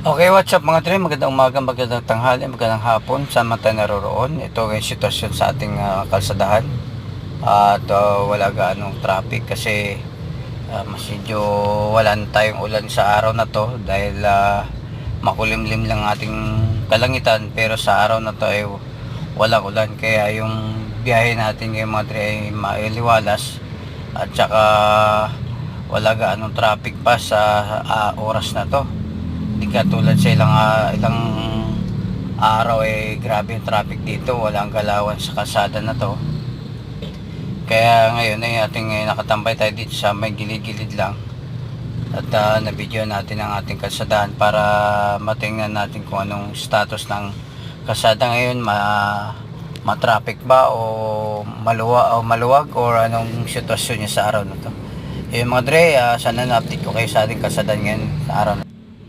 Okay, what's up mga dre? Magandang umaga, magandang tanghali, magandang hapon sa mata naroroon. Ito ay sitwasyon sa ating kalsadahan. At wala gaanong traffic kasi medyo wala na tayong ulan sa araw na to dahil makulimlim lang ating kalangitan, pero sa araw na to ay walang ulan, kaya yung biyahe natin ngayon mga dre ay mailiwalas at saka wala gaanong traffic pa sa oras na to. Hindi katulad sa ilang araw grabe yung traffic dito, walang galawan sa kalsada na to. Kaya ngayon ay nakatambay tayo dito sa may gilid-gilid lang at na-video natin ang ating kalsadahan para matingnan natin kung anong status ng kalsada ngayon, ma-traffic ba o maluwag or anong sitwasyon niya sa araw na to. Mga dre, sana na-update ko kayo sa ating kalsadahan ngayon sa araw na to.